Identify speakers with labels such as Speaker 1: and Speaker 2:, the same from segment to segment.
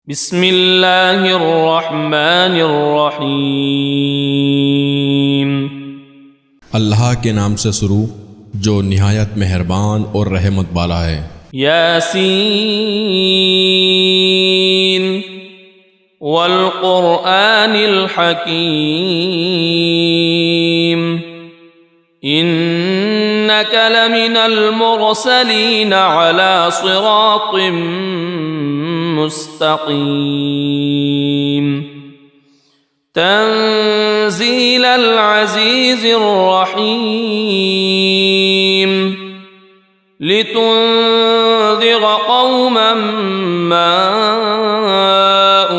Speaker 1: बिस्मिल्लाहिर्रहमानिर्रहीम।
Speaker 2: अल्लाह के नाम से शुरू जो निहायत मेहरबान और रहमत वाला है।
Speaker 1: यासीन वल क़ुरआनिल हकीम इन्नका लमिनल मुरसलीन अला सिरातिम मुस्तक़ीम तंज़ीलल अज़ीज़िर रहीम लितुन्ज़िर क़ौमन मा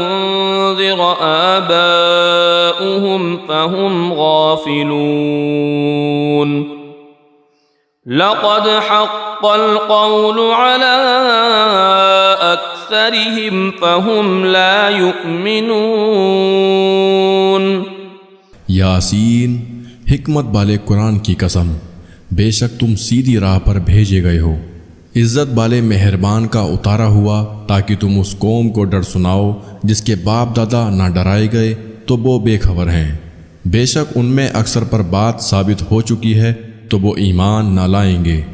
Speaker 1: उन्ज़िर आबाउहुम फ़हुम गाफ़िलून। लक़द हक़्क़ल क़ौलु अला अक्सरिहिम फ़हुम ला युमिनून।
Speaker 2: यासीन, हिकमत वाले कुरान की कसम, बेशक तुम सीधी राह पर भेजे गए हो। इज़्ज़त वाले मेहरबान का उतारा हुआ ताकि तुम उस कौम को डर सुनाओ जिसके बाप दादा ना डराए गए तो वो बेखबर हैं। बेशक उनमें अक्सर पर बात साबित हो चुकी है तो वो ईमान ना लाएंगे।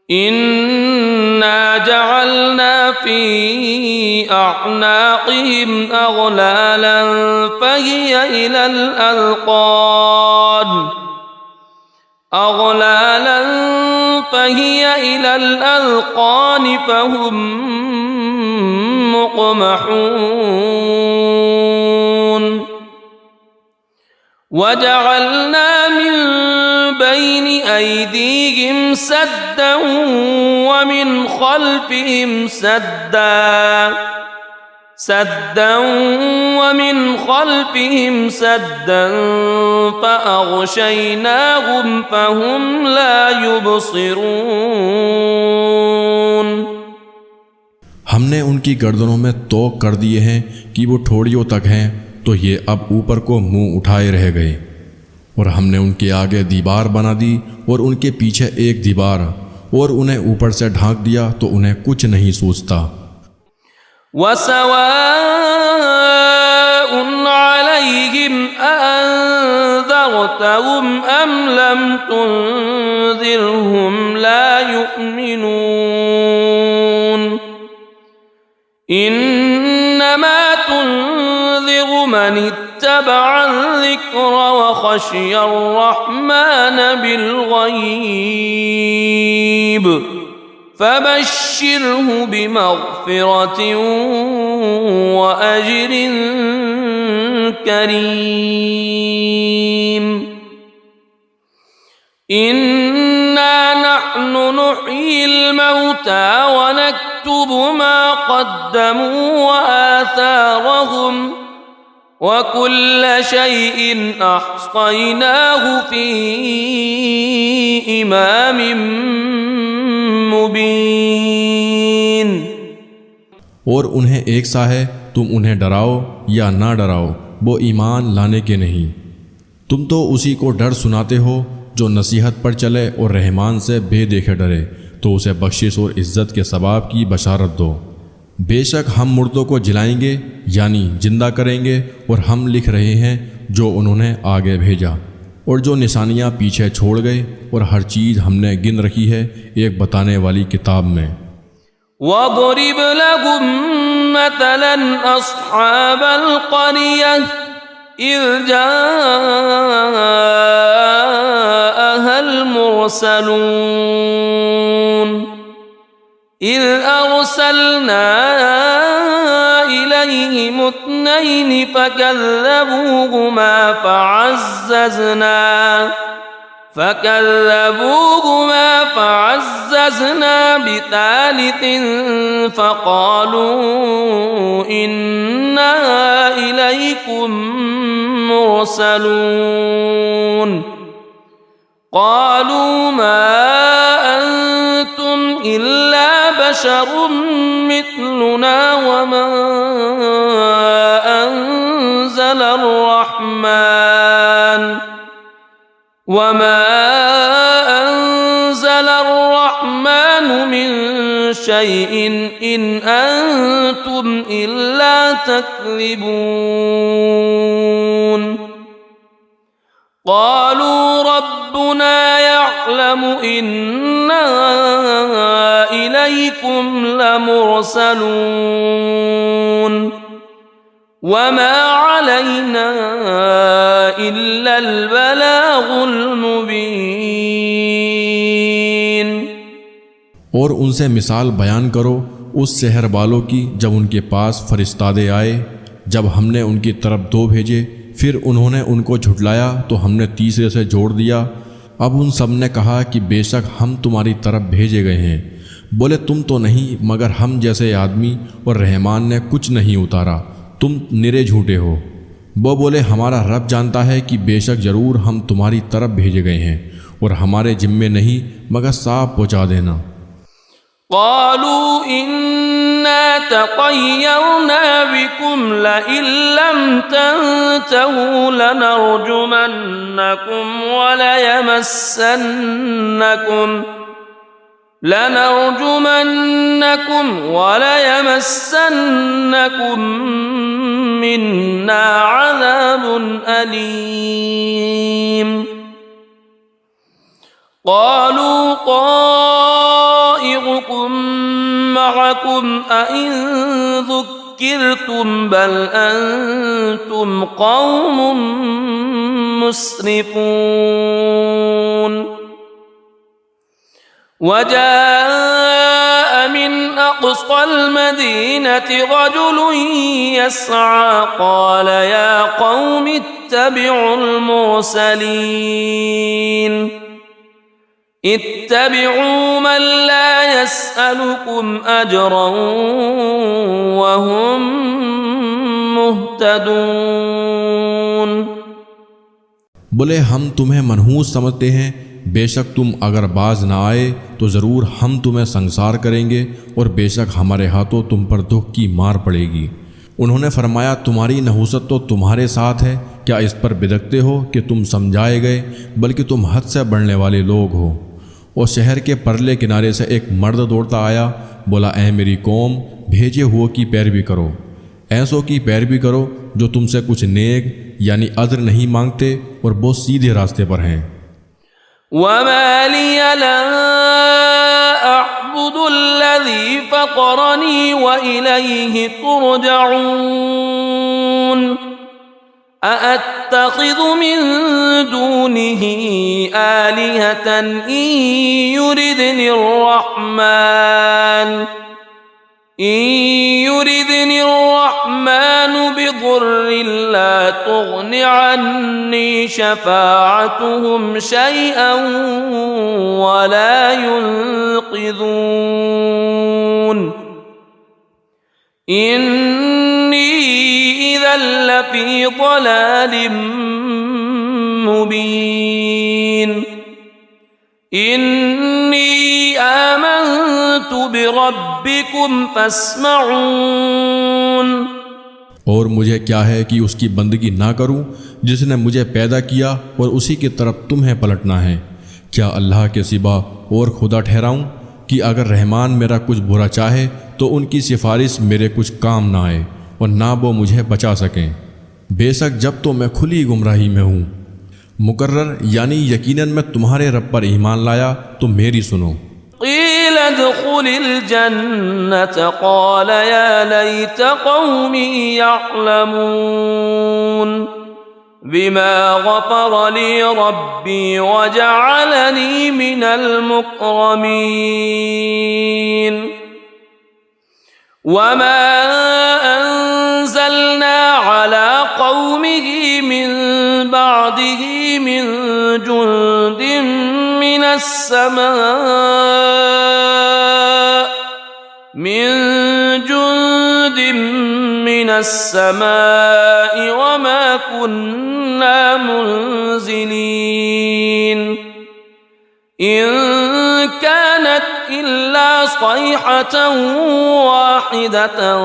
Speaker 1: इन्ना जअलना फी अअनाक़िहिम अग़लालन फ़हिय इलल अज़क़ान फ़हुम मुक़महून। वजअलना मिन बैनि ऐदीहिम सद्दन वमिन ख़ल्फ़िहिम सद्दन फ़अग़शयनाहुम फ़हुम ला युबसिरून।
Speaker 2: हमने उनकी गर्दनों में तोक कर दिए हैं कि वो ठोड़ियों तक हैं तो ये अब ऊपर को मुंह उठाए रह गए। और हमने उनके आगे दीवार बना दी और उनके पीछे एक दीवार और उन्हें ऊपर से ढांक दिया तो उन्हें कुछ नहीं सूझता।
Speaker 1: वसवाउन अलैहिम अअंज़रतहुम अम लम तुनज़िरहुम ला युमिनून। इन्नमा तुनज़िरु मन इत्तबअ अज़्ज़िक्र व ख़शिय अर्रहमान बिलग़ैब फ़बश्शिरहु बिमग़फ़िरतिन व अज्रिन करीम। इन्ना नहनु नुह्यिल मौता व नक्तुबु मा क़द्दमू व आथारहुम व कुल्ल शैइन अहसैनाहु फ़ी इमामिन मुबीन।
Speaker 2: और उन्हें एक सा है, तुम उन्हें डराओ या ना डराओ वो ईमान लाने के नहीं। तुम तो उसी को डर सुनाते हो जो नसीहत पर चले और रहमान से बेदेखे डरे तो उसे बख्शिश और इज़्ज़त के सवाब की बशारत दो। बेशक हम मुर्दों को जिलाएंगे यानी जिंदा करेंगे और हम लिख रहे हैं जो उन्होंने आगे भेजा और जो निशानियाँ पीछे छोड़ गए और हर चीज़ हमने गिन रखी है एक बताने वाली किताब में।
Speaker 1: वज़रिब लहुम मतलन अस्हाबल क़रियह इज़ जाअहल मुरसलून इज़ अरसलना इलैहिम इत्नैन फ़कज़्ज़बूहुमा फ़अज़्ज़ज़ना बितालितिन फ़क़ालू इन्ना इलैकुम मुरसलून। क़ालू मा अंतुम इल्ला बशरुम मिथलुना वमा अंज़लर रहमान वमा अंज़लर रहमान मिन شيء إن أنتم إلا تكذبون قالوا ربنا يعلم إنا إليكم لمرسلون وما علينا إلا البلاغ المبين।
Speaker 2: और उनसे मिसाल बयान करो उस शहर वालों की जब उनके पास फरिश्तादे आए, जब हमने उनकी तरफ 2 भेजे, फिर उन्होंने उनको झुठलाया तो हमने तीसरे से जोड़ दिया। अब उन सब ने कहा कि बेशक हम तुम्हारी तरफ भेजे गए हैं। बोले तुम तो नहीं मगर हम जैसे आदमी, और रहमान ने कुछ नहीं उतारा, तुम निरे झूठे हो। वो बोले हमारा रब जानता है कि बेशक ज़रूर हम तुम्हारी तरफ भेजे गए हैं और हमारे जिम्मे नहीं मगर साफ पहुँचा देना।
Speaker 1: قالوا إنا تطيرنا بكم لئن لم تنتهوا لنرجمنكم وليمسنكم منا عذاب أليم قالوا طائركم معكم أئن ذكرتم بل أنتم قوم مسرفون وجاء من أقصى المدينة رجل يسعى قال يا قوم اتبعوا من لا يسألكم أجرا وهم مهتدون।
Speaker 2: बोले हम तुम्हें मनहूस समझते हैं, बेशक तुम अगर बाज ना आए तो ज़रूर हम तुम्हें संसार करेंगे और बेशक हमारे हाथों तुम पर दुख की मार पड़ेगी। उन्होंने फरमाया तुम्हारी नहूसत तो तुम्हारे साथ है, क्या इस पर बिदकते हो कि तुम समझाए गए, बल्कि तुम हद से बढ़ने वाले लोग हो। और शहर के परले किनारे से एक मर्द दौड़ता आया, बोला ऐ मेरी कौम, भेजे हुए की पैरवी करो, ऐसों की पैरवी करो जो तुमसे कुछ नेक यानी अज्र नहीं मांगते और बहुत सीधे रास्ते पर हैं।
Speaker 1: वमा लिया ला अअबुदुल्लज़ी फ़तरनी व इलैहि तुरजऊन अअत्तख़िज़ु मिन दूनिही आलिहतन इन युरिदनि الرحمن بضر لا تغن عني شفاعتهم شيئا ولا ينقذون إني إذا لفي ضلال مبين إني آمنت بربكم فاسمعون।
Speaker 2: और मुझे क्या है कि उसकी बंदगी ना करूं जिसने मुझे पैदा किया और उसी की तरफ तुम्हें पलटना है। क्या अल्लाह के सिवा और खुदा ठहराऊं कि अगर रहमान मेरा कुछ बुरा चाहे तो उनकी सिफारिश मेरे कुछ काम ना आए और ना वो मुझे बचा सकें। बेशक जब तो मैं खुली गुमराही में हूँ। मुकर्रर यानी यकीनन मैं तुम्हारे रब पर ईमान लाया तो मेरी सुनो।
Speaker 1: क़ील उद्ख़ुलिल जन्नत क़ाल या लैत क़ौमी यअलमून बिमा ग़फ़र ली रब्बी व जअलनी मिनल मुकरमीन वमा अंज़लना अला क़ौमिही मिन बादिही मिन जुंदिन मिनस समाइ वमा कुन्ना मुंज़िलीन इन कानत इल्ला सयहतन वाहिदतन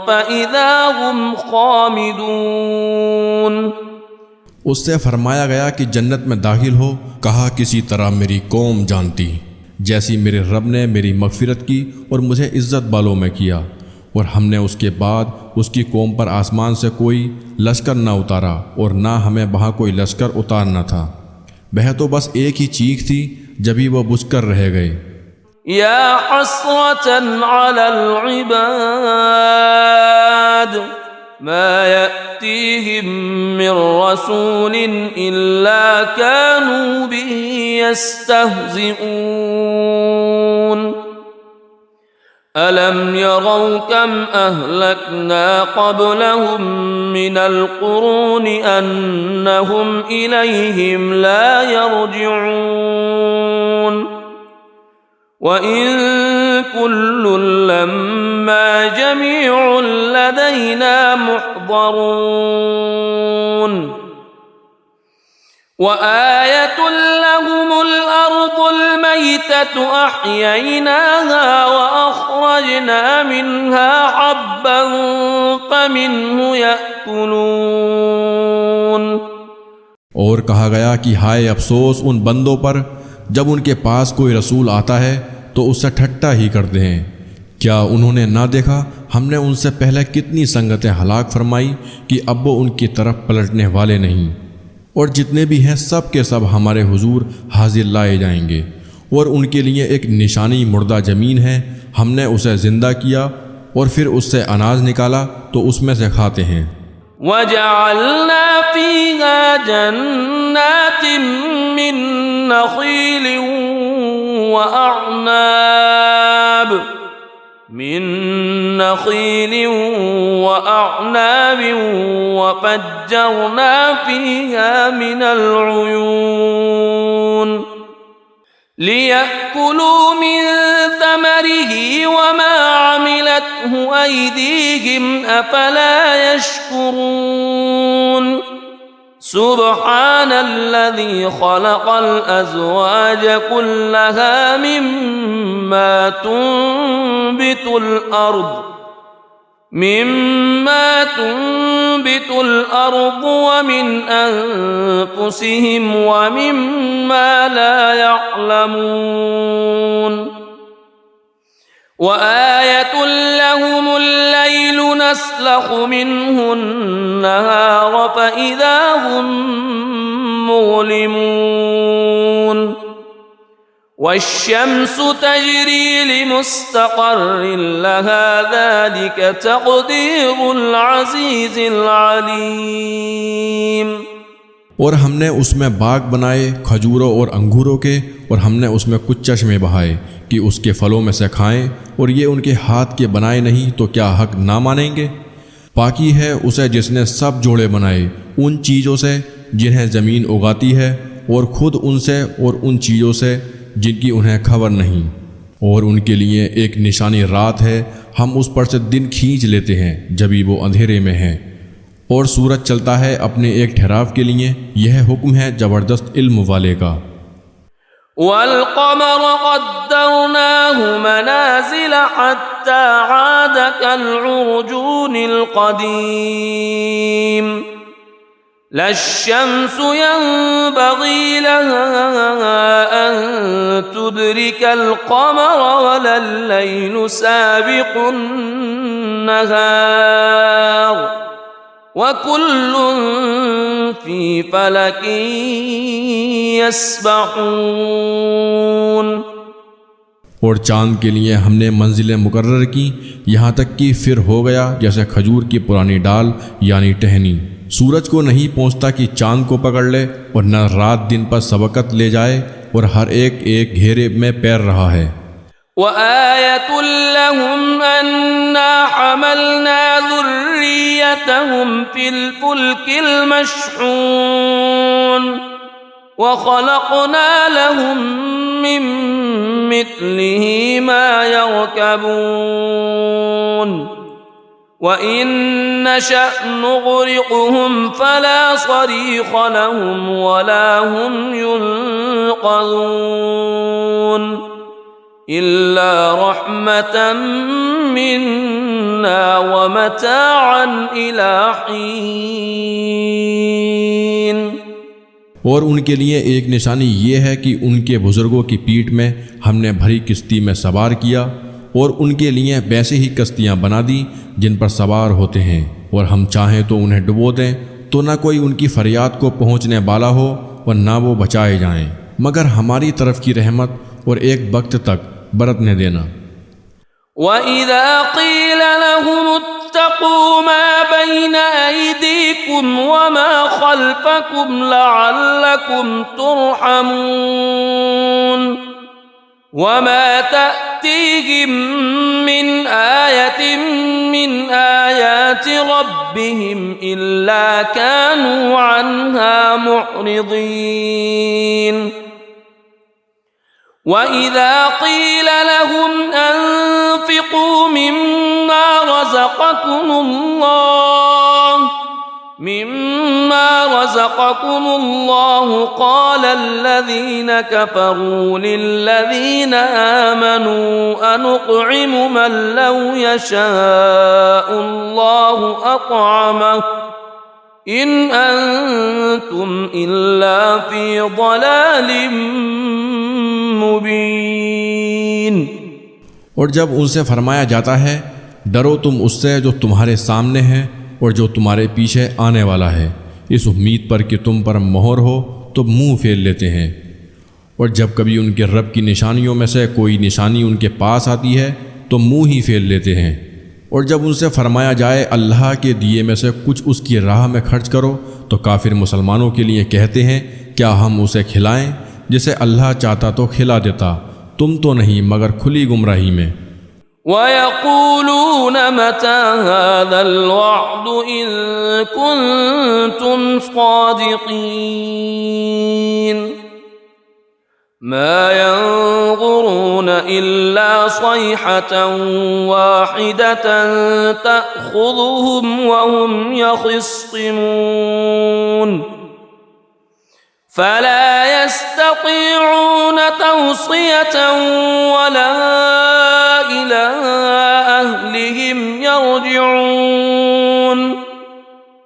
Speaker 1: फ़इज़ा हुम ख़ामिदून।
Speaker 2: उससे फरमाया गया कि जन्नत में दाखिल हो। कहा किसी तरह मेरी कौम जानती, जैसी मेरे रब ने मेरी मगफिरत की और मुझे इज़्ज़त बालों में किया, और हमने उसके बाद उसकी कौम पर आसमान से कोई लश्कर ना उतारा और ना हमें वहाँ कोई लश्कर उतारना था। वह तो बस एक ही चीख थी, जब ही वह बुझकर रह गए।
Speaker 1: या हस्रतन अलल इबाद मा यअतीहिम मिर रसूलिन इल्ला कानू बिही यस्तहज़िऊन अलम यरौ कम अहलकना क़ब्लहुम मिनल क़ुरूनि अन्नहुम इलैहिम ला यरजिऊन वइन कुल्लुन लम्मा जमीउन लदैना मुहज़रून वआयतुन लहुमुल अर्दुल मैततु अह्यैनाहा वअख़रजना मिन्हा हब्बन फमिन्हु यअकुलून।
Speaker 2: और कहा गया कि हाय अफसोस उन बंदों पर जब उनके पास कोई रसूल आता है तो उससे ठट्टा ही करते हैं। क्या उन्होंने ना देखा हमने उनसे पहले कितनी संगतें हलाक फरमाई कि अब वो उनकी तरफ पलटने वाले नहीं। और जितने भी हैं सब के सब हमारे हुजूर हाजिर लाए जाएंगे, और उनके लिए एक निशानी मुर्दा ज़मीन है, हमने उसे ज़िंदा किया और फिर उससे अनाज निकाला तो उसमें से खाते हैं।
Speaker 1: वजअलना फीहा जन्नातिन मिन नख़ीलिन वअअनाब वफज्जरना फीहा मिनल उयून लियअकुलू मिन समरिही वमा अमिलतहु अयदीहिम अफला यशकुरून। सुब्हानल्लज़ी खलक़ल अज़वाज कुल्लहा मिम्मा तुंबितुल अर्द वमिन अनफुसिहिम वमिम्मा ला यअलमून वआयतुन लहुमुल लैलु नस्लखु मिन्हु अन्नहार फइज़ा हुम मुज़लिमून वश्शम्सु तजरी लिमुस्तक़र्रिन लहा ज़ालिक तक़दीरुल अज़ीज़िल अलीम।
Speaker 2: और हमने उसमें बाग बनाए खजूरों और अंगूरों के, और हमने उसमें कुछ चश्मे बहाए कि उसके फलों में से खाएं, और ये उनके हाथ के बनाए नहीं तो क्या हक ना मानेंगे। पाकी है उसे जिसने सब जोड़े बनाए उन चीज़ों से जिन्हें ज़मीन उगाती है, और ख़ुद उनसे और उन चीज़ों से जिनकी उन्हें खबर नहीं। और उनके लिए एक निशानी रात है, हम उस पर से दिन खींच लेते हैं जभी वो अंधेरे में है, और सूरज चलता है अपने एक ठहराव के लिए। यह हुक्म है ज़बरदस्त इल्म वाले का।
Speaker 1: वल्क़मर क़द्दरनाहु मनाज़िल हत्ता आद कल्उरजूनिल क़दीम लश्शम्सु यंबग़ी लहा अन तुदरिकल क़मर वलल्लैलु साबिक़ुन नहार वकुल्लुन फ़ी फ़लकिन यस्बहून।
Speaker 2: और चाँद के लिए हमने मंजिलें मुकर्रर की, यहाँ तक कि फिर हो गया जैसे खजूर की पुरानी डाल यानी टहनी। सूरज को नहीं पहुँचता कि चाँद को पकड़ ले, और न रात दिन पर सबकत ले जाए, और हर एक एक घेरे में पैर रहा है।
Speaker 1: वआयतुन लहुम अन्ना हमलना ज़ुर्रियतहुम फिल फुल्किल मशहून वख़लक़ना लहुम मिन मिस्लिही मा यरकबून वइन नशअ नुग़रिक़हुम फला सरीख़ लहुम वला हुम युनक़ज़ून इल्ला रहमतन मिन्ना व मताअन इला हीन।
Speaker 2: और उनके लिए एक निशानी ये है कि उनके बुज़ुर्गों की पीठ में हमने भरी किश्ती में सवार किया और उनके लिए वैसे ही कश्तियाँ बना दी जिन पर सवार होते हैं, और हम चाहें तो उन्हें डुबो दें तो न कोई उनकी फरियाद को पहुँचने वाला हो और ना वो बचाए जाएं, मगर हमारी तरफ की रहमत और एक वक्त तक बरतने देना।
Speaker 1: वइज़ा क़ील लहुम इत्तक़ू मा बैन अयदीकुम वमा ख़ल्फ़कुम लअल्लकुम तुरहमून वमा तअतीहिम मिन आयतिन मिन आयाति रब्बिहिम इल्ला कानू अन्हा मुअरिदीन। वइज़ा क़ील लहुम अन्फ़िक़ू मिम्मा रज़क़कुमुल्लाह क़ाल अल्लज़ीन कफ़रू लिल्लज़ीन आमनू अनुत्'iमु मन लौ यशाअुल्लाहु अत्'अमहु इन अंतुम इल्ला फ़ी ज़लालिम मुबीन।
Speaker 2: और जब उनसे फरमाया जाता है डरो तुम उससे जो तुम्हारे सामने है और जो तुम्हारे पीछे आने वाला है, इस उम्मीद पर कि तुम पर मोहर हो तो मुंह फेर लेते हैं। और जब कभी उनके रब की निशानियों में से कोई निशानी उनके पास आती है तो मुंह ही फेर लेते हैं। और जब उनसे फरमाया जाए अल्लाह के दिए में से कुछ उसकी राह में खर्च करो तो काफिर मुसलमानों के लिए कहते हैं क्या हम उसे खिलाएं, जिसे अल्लाह चाहता तो खिला देता, तुम तो नहीं मगर खुली गुमराही में।
Speaker 1: वयक़ूलून मता हाज़ल वअदु इन कुन्तुम सादिक़ीन मा यंज़ुरून इल्ला सयहतन वाहिदतन तअख़ुज़ुहुम वहुम यख़िस्सिमून फला यस्ततीऊन तौसियतन वला इला अहलिहिम यरजिऊन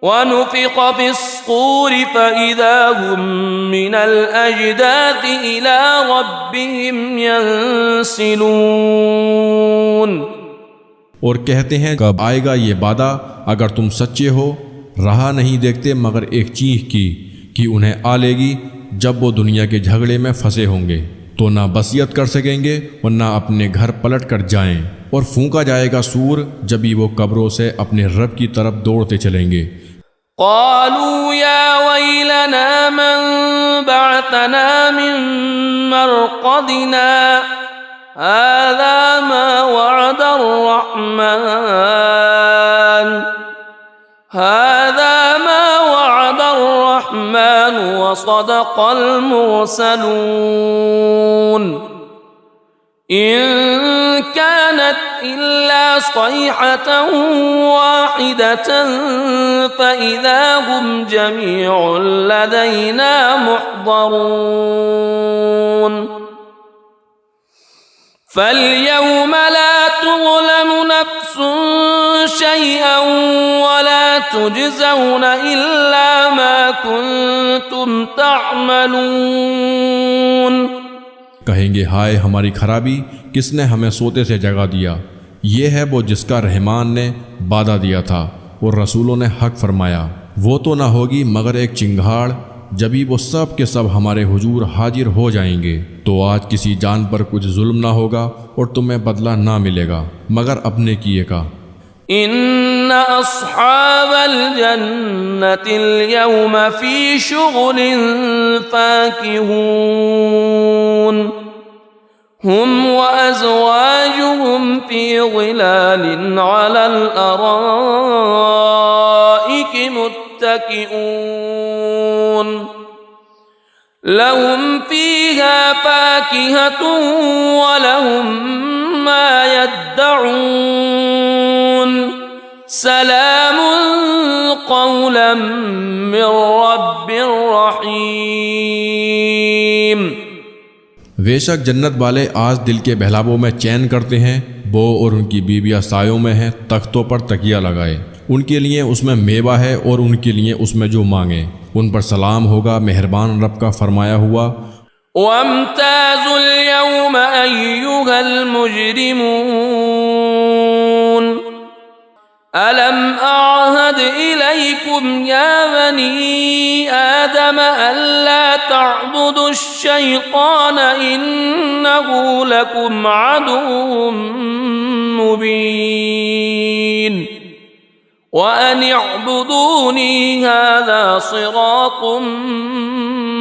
Speaker 1: वनुफ़िख़ फ़िस्सूर फ़इज़ा हुम मिनल अजदाथि इला रब्बिहिम यंसिलून।
Speaker 2: और कहते हैं कब आएगा ये वादा अगर तुम सच्चे हो, रहा नहीं देखते मगर एक चीख की कि उन्हें आ लेगी जब वो दुनिया के झगड़े में फंसे होंगे तो ना बसियत कर सकेंगे और ना अपने घर पलट कर जाएं, और फूंका जाएगा सूर जब भी वो कब्रों से अपने रब की तरफ दौड़ते चलेंगे।
Speaker 1: क़ालू या वैलना मन बअतना मिन मरक़दिना हाज़ा मा वअदर रहमान वसदक़ल मुरसलून इन कानत इल्ला सयहतन वाहिदतन फ़इज़ा हुम जमीउन लदैना मुहज़रून फ़ल्यौम ला तुज़लमु नफ़्सुन शैअन वला तुजज़ौन इल्ला मा कुन्तुम तअमलून।
Speaker 2: कहेंगे हाय हमारी खराबी, किसने हमें सोते से जगा दिया। ये है वो जिसका रहमान ने वादा दिया था और रसूलों ने हक फरमाया। वो तो ना होगी मगर एक चिंगाड़, जब वो सब के सब हमारे हुजूर हाजिर हो जाएंगे तो आज किसी जान पर कुछ जुल्म ना होगा और तुम्हें बदला ना मिलेगा मगर अपने किए का।
Speaker 1: इन्ना अस्हाबल जन्नतिल यौम फी शुग़लिन फ़ाकिहून हुम व अज़वाजुहुम फी ज़िलालिन अलल अराइकि मुत्तकिऊन लहुम फ़ीहा फ़ाकिहतुन व लहुम मा यद्दऊन सलामुन क़ौलन मिर रब्बिर रहीम।
Speaker 2: बेशक जन्नत वाले आज दिल के बहलावों में चैन करते हैं, वो और उनकी बीवियाँ सायों में हैं, तख्तों पर तकिया लगाए, उनके लिए उसमें मेवा है और उनके लिए उसमें जो मांगे। उन पर सलाम होगा मेहरबान रब का फरमाया हुआ।
Speaker 1: वम्ताजुल यौम अय्युहल मुजरिमून अलम अअहद इलैकुम या बनी आदम अल्ला तअबुदुश शैतान इन्नहु लकुम अदुव्वुम मुबीन व अन अअबुदूनी हाज़ा सिरातुम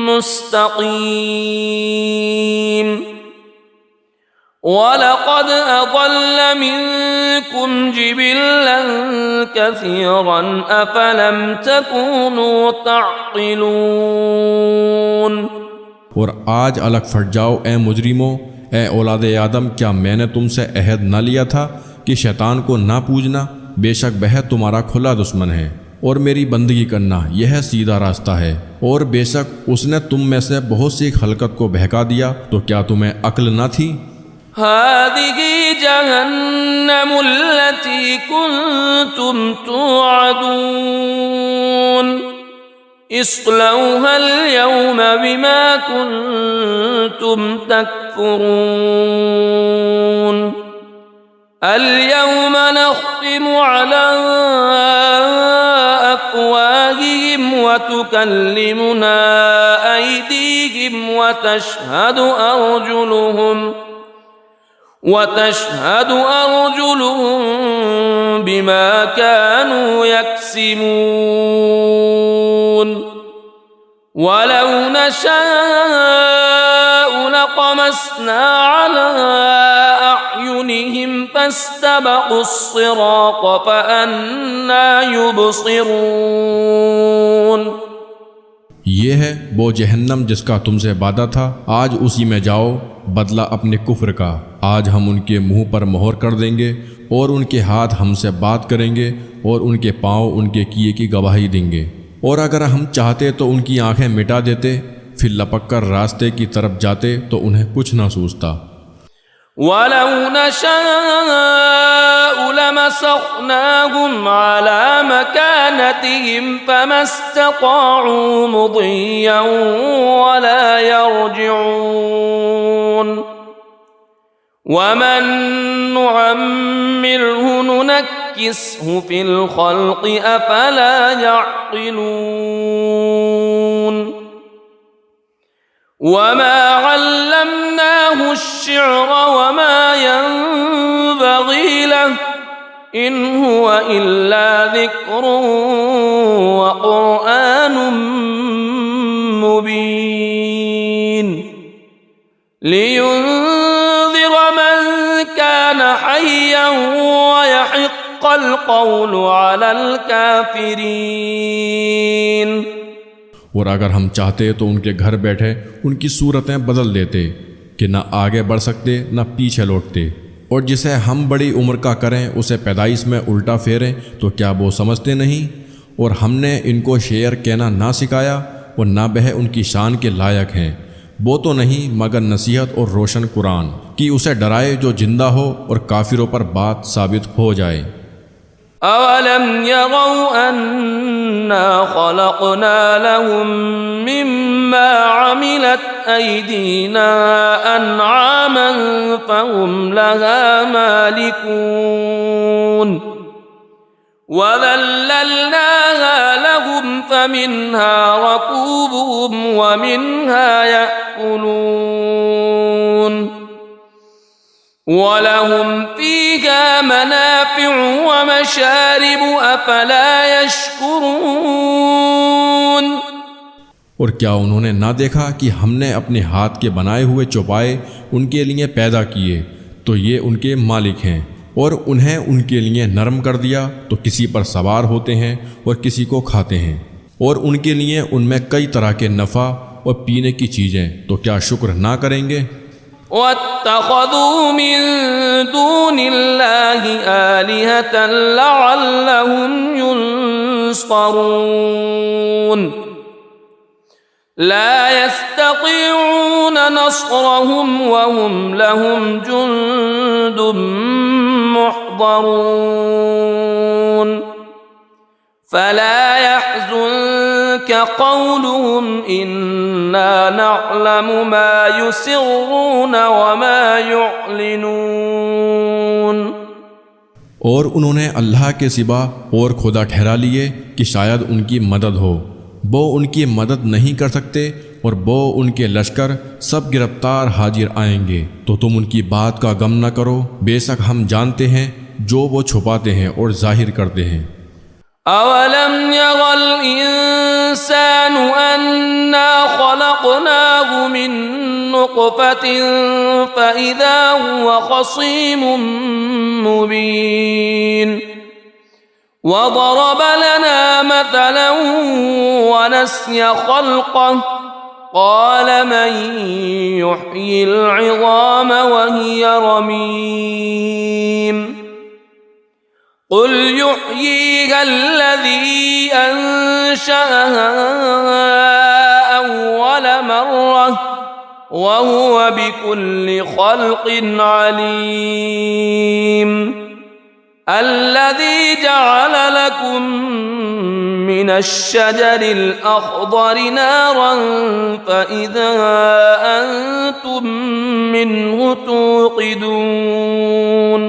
Speaker 1: मुस्तक़ीम वलक़द अज़ल्ल मिनकुम जिबिल्लन कसीरन अफ़लम तकूनू तअक़िलून।
Speaker 2: और आज अलग फट जाओ ए मुजरिमों, ए औलाद आदम, क्या मैंने तुमसे अहद न लिया था कि शैतान को ना पूजना? बेशक वह तुम्हारा खुला दुश्मन है और मेरी बंदगी करना यह सीधा रास्ता है। और बेशक उसने तुम में से बहुत सी खलकत को बहका दिया, तो क्या तुम्हें अक्ल न थी?
Speaker 1: हादिही जहन्नमुल्लती कुन्तुम तुअदून इस्लौहल यौम बिमा कुन्तुम तकफुरून अल-यौम नख्तिमु अला अफ़वाहिहिम व तुकल्लिमुना अयदीहिम व तशहदु अर्जुलुहुम बिमा कानू यक्सिबून वलौ नशाअ लतमस्ना अला अअयुनिहिम फस्तबक़ुस्सिरात फअन्ना युबसिरून।
Speaker 2: ये है वो जहन्नम जिसका तुमसे वादा था, आज उसी में जाओ, बदला अपने कुफ्र का। आज हम उनके मुंह पर मोहर कर देंगे और उनके हाथ हमसे बात करेंगे और उनके पाँव उनके किए की गवाही देंगे। और अगर हम चाहते तो उनकी आंखें मिटा देते, फिर लपक कर रास्ते की तरफ जाते तो उन्हें कुछ ना सूझता।
Speaker 1: वलौ नशाअ लमसखनाहुम अला मकानतिहिम फमस्तताअू मुदिय्यन वला यरजिऊन वमन नुअम्मिरहु नुनक्किसहु फिल खल्क़ि अफला यअक़िलून वमा अल्लमनाहु अश्शिअर वमा यंबग़ी लहु इन हुवा इल्ला ज़िक्रुन व क़ुरआनुम मुबीन लियुन्ज़िर मन कान हय्यन व यहिक़्क़ल क़ौलु अलल काफ़िरीन।
Speaker 2: और अगर हम चाहते तो उनके घर बैठे उनकी सूरतें बदल देते कि न आगे बढ़ सकते न पीछे लौटते। और जिसे हम बड़ी उम्र का करें उसे पैदाइश में उल्टा फेरें तो क्या वो समझते नहीं? और हमने इनको शेर कहना ना सिखाया और ना वह उनकी शान के लायक हैं। वो तो नहीं मगर नसीहत और रोशन कुरान कि उसे डराए जो जिंदा हो और काफिरों पर बात साबित हो जाए।
Speaker 1: अवलम यरौ अन्ना खलक़ना लहुम मिम्मा अमिलत अयदीना अनआमन फहुम लहा मालिकून वज़ल्लल्नाहा लहुम फमिन्हा रकूबुहुम वमिन्हा यअकुलून वलहुम फ़ीहा मनाफ़िउ व मशारिबु अफ़ला यशकुरून।
Speaker 2: और क्या उन्होंने ना देखा कि हमने अपने हाथ के बनाए हुए चौपाए उनके लिए पैदा किए, तो ये उनके मालिक हैं। और उन्हें उनके लिए नरम कर दिया तो किसी पर सवार होते हैं और किसी को खाते हैं। और उनके लिए उनमें कई तरह के नफ़ा और पीने की चीज़ें, तो क्या शुक्र ना करेंगे?
Speaker 1: वत्तख़ज़ू मिन दूनिल्लाहि आलिहतन लअल्लहुम युनसरून ला यस्ततीऊन नस्रहुम वहुम लहुम जुंदुम मुहज़रून فلا يحزنك قولهم إنا نعلم ما يسرون وما يعلنون।
Speaker 2: और उन्होंने अल्लाह के सिवा और खुदा ठहरा लिए कि शायद उनकी मदद हो। वो उनकी मदद नहीं कर सकते और वो उनके लश्कर सब गिरफ्तार हाजिर आएंगे, तो तुम उनकी बात का गम न करो, बेशक हम जानते हैं जो वो छुपाते हैं और जाहिर करते हैं।
Speaker 1: अवलम यगल इंसान अन्ना खलक़नाहु मिन नुक़्फ़तिन फ़इज़ा हुवा ख़सीमुम मुबीन वज़रब लना मथलन वनस्य ख़ल्क़ह क़ाल मन युह्यिल इज़ाम वहिय रमीम क़ुल युह्यीहा अल्लज़ी अंशअहा अव्वल मर्रह वहुव बिकुल्लि ख़ल्क़िन अलीम अल्लज़ी जअल लकुम मिनश्शजरिल अख़्ज़रि नारन फ़इज़ा अंतुम मिन्हु तूक़िदून।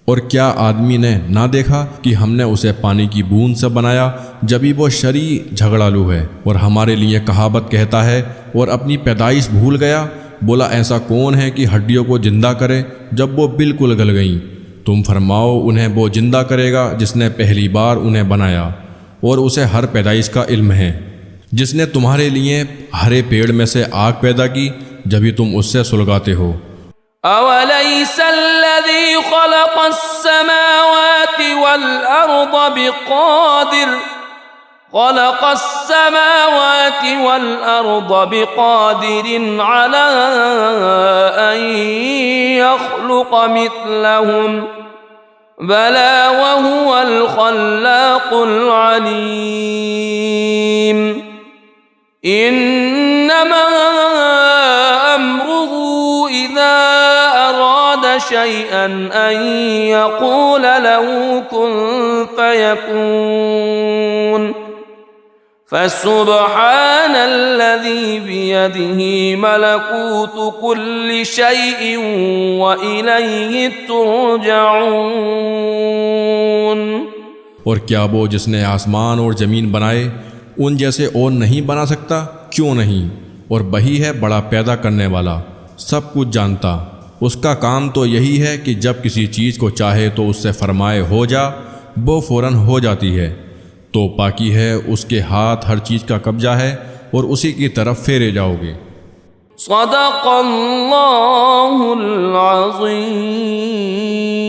Speaker 2: और क्या आदमी ने ना देखा कि हमने उसे पानी की बूंद से बनाया, जबी वो शरी झगड़ालू है और हमारे लिए कहावत कहता है और अपनी पैदाइश भूल गया। बोला ऐसा कौन है कि हड्डियों को जिंदा करे जब वो बिल्कुल गल गईं। तुम फरमाओ उन्हें वो जिंदा करेगा जिसने पहली बार उन्हें बनाया, और उसे हर पैदाइश का इल्म है। जिसने तुम्हारे लिए हरे पेड़ में से आग पैदा की, जभी तुम उससे सुलगाते हो।
Speaker 1: अवलैसल्लज़ी खलक़स्समावाति वल अर्द बिक़ादिरिन अला अन यख़्लुक़ मिथलहुम बला वहुवल ख़ल्लाक़ुल अलीम इन्नमा अम्रुहु इज़ा अराद शैअन अन यक़ूल लहु कुन फ़यकून फसुब्हानल्लज़ी बियदिही मलकूतु कुल्लि शैइन व इलैहि तुरजऊन।
Speaker 2: और क्या वो जिसने आसमान और ज़मीन बनाए उन जैसे और नहीं बना सकता? क्यों नहीं? और वही है बड़ा पैदा करने वाला, सब कुछ जानता। उसका काम तो यही है कि जब किसी चीज़ को चाहे तो उससे फरमाए हो जा, वो फ़ौरन हो जाती है। तो पाकी है, उसके हाथ हर चीज़ का कब्जा है और उसी की तरफ फेरे जाओगे।
Speaker 1: सदक़ल्लाहुल अज़ीम।